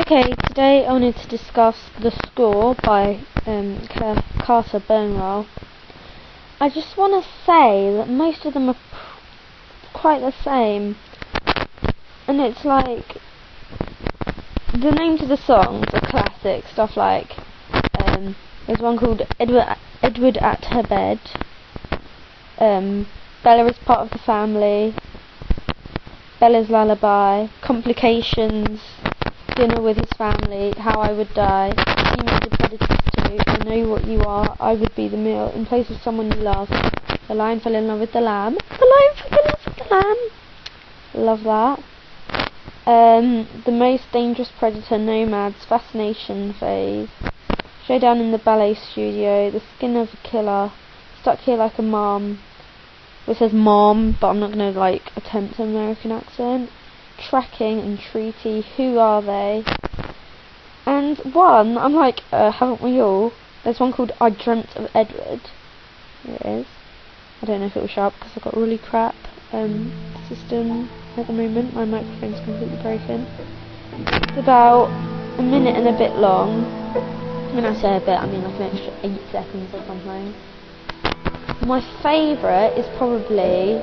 Okay, today I wanted to discuss The Score by Carter Burnwell. I just want to say that most of them are quite the same, and it's like the names of the songs are classic stuff like there's one called Edward at Her Bed, Bella is Part of the Family, Bella's Lullaby, Complications, Dinner with His Family, How I Would Die, You Made the Predators Too, I Know What You Are, I Would Be the Meal, In Place of Someone You Love, The Lion Fell in Love with the Lamb, The Lion Fell in Love with the Lamb, love that. The Most Dangerous Predator, Nomads, Fascination Phase, Showdown in the Ballet Studio, The Skin of a Killer, Stuck Here Like a Mom, it says mom, but I'm not going to attempt an American accent. Tracking and Treaty, Who Are They? And one, I'm like, haven't we all? There's one called I Dreamt of Edward. Here it is. I don't know if it will show up because I've got a really crap system at the moment. My microphone's completely broken. It's about a minute and a bit long. When I say a bit, I mean like an extra 8 seconds or something. My favourite is probably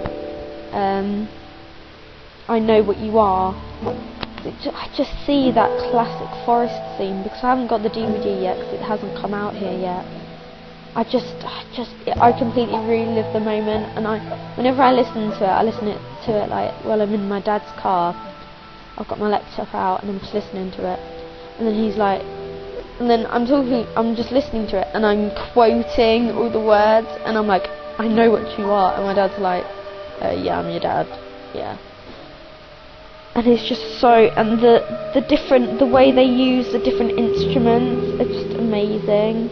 I Know What You Are. I just see that classic forest scene because I haven't got the DVD yet because it hasn't come out here yet. I completely relive the moment, and whenever I listen to it like while I'm in my dad's car. I've got my laptop out and I'm just listening to it, and then he's like, and then I'm just listening to it and I'm quoting all the words and I'm like, I know what you are, and my dad's like, yeah, I'm your dad, yeah. And it's just so, and the way they use the different instruments are just amazing.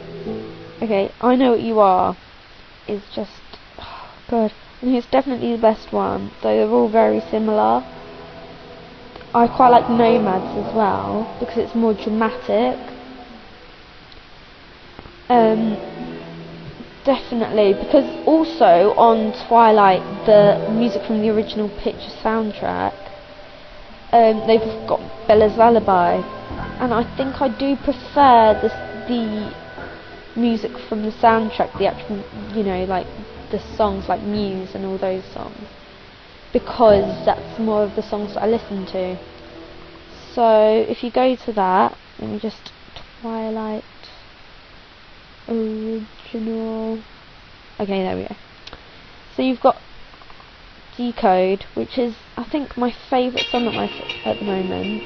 Okay, I Know What You Are is just, oh God, and it's definitely the best one, though they're all very similar. I quite like Nomads as well, because it's more dramatic. Definitely, because also on Twilight, the music from the original picture soundtrack, they've got Bella's Lullaby, and I think I do prefer the music from the soundtrack, the actual, like the songs like Muse and all those songs, because that's more of the songs that I listen to. So if you go to that, let me just Twilight original. Okay, there we go. So you've got Decode, which is I think my favourite song at the moment.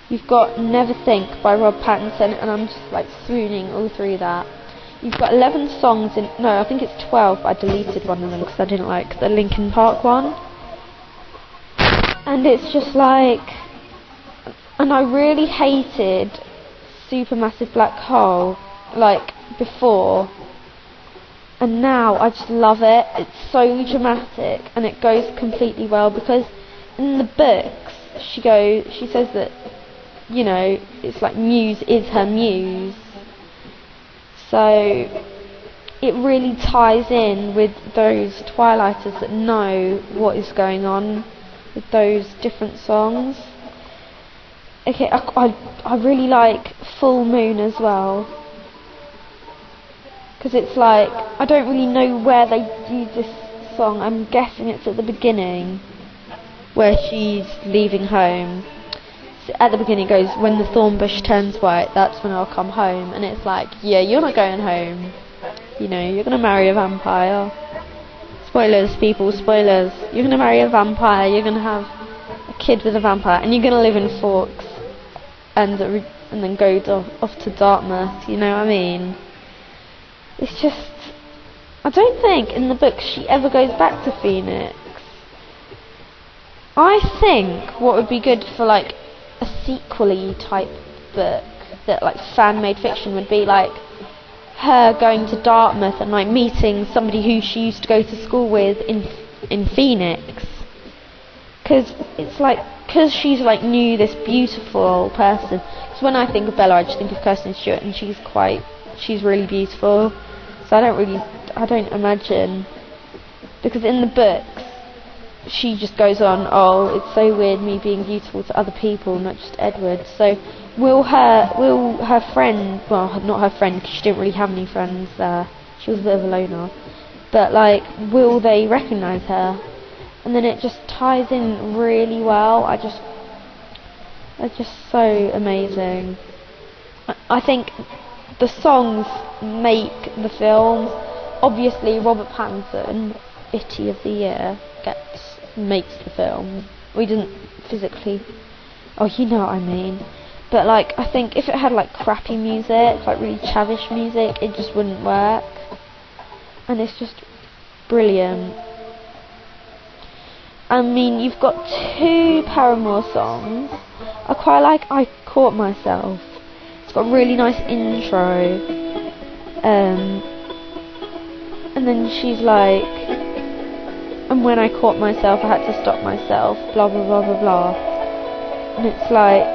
You've got Never Think by Rob Pattinson, and I'm just like swooning all through that. You've got 11 songs in, no, I think it's 12, but I deleted one of them because I didn't like the Linkin Park one. And it's just like, and I really hated Supermassive Black Hole, like, before. And now I just love it. It's so dramatic and it goes completely well, because in the books she says that, it's like Muse is her muse. So it really ties in with those Twilighters that know what is going on with those different songs. Okay, I really like Full Moon as well, because it's like, I don't really know where they do this song. I'm guessing it's at the beginning where she's leaving home. So at the beginning it goes, when the thorn bush turns white, that's when I'll come home. And it's like, yeah, you're not going home, you're going to marry a vampire. Spoilers, people, spoilers. You're going to marry a vampire, you're going to have a kid with a vampire, and you're going to live in Forks and then go off to Dartmouth, you know what I mean? It's just, I don't think in the book she ever goes back to Phoenix. I think what would be good for like a sequel-y type book, that like fan-made fiction, would be like her going to Dartmouth and like meeting somebody who she used to go to school with in Phoenix. Because it's like, because she's like knew this beautiful person. Because when I think of Bella, I just think of Kirsten Stewart, and she's really beautiful. So I don't imagine, because in the books she just goes on, oh, it's so weird me being beautiful to other people, not just Edward. So will her friend, well, not her friend, because she didn't really have any friends there, she was a bit of a loner, but like, will they recognise her? And then it just ties in really well. They're just so amazing. I think the songs make the film. Obviously, Robert Pattinson, Itty of the Year, makes the film. We didn't physically. Oh, you know what I mean. But like, I think if it had like crappy music, like really chavish music, it just wouldn't work. And it's just brilliant. I mean, you've got 2 Paramore songs. I quite like I Caught Myself. It's got a really nice intro. And then she's like, and when I caught myself, I had to stop myself, blah blah blah blah blah. And it's like,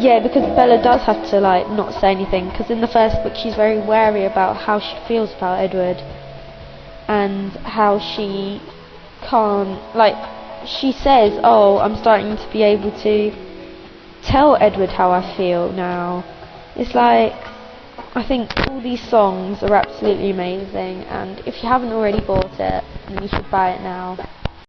yeah, because Bella does have to like not say anything, because in the first book she's very wary about how she feels about Edward, and how she can't, like, she says, oh, I'm starting to be able to tell Edward how I feel now. It's like, I think all these songs are absolutely amazing, and if you haven't already bought it, then you should buy it now.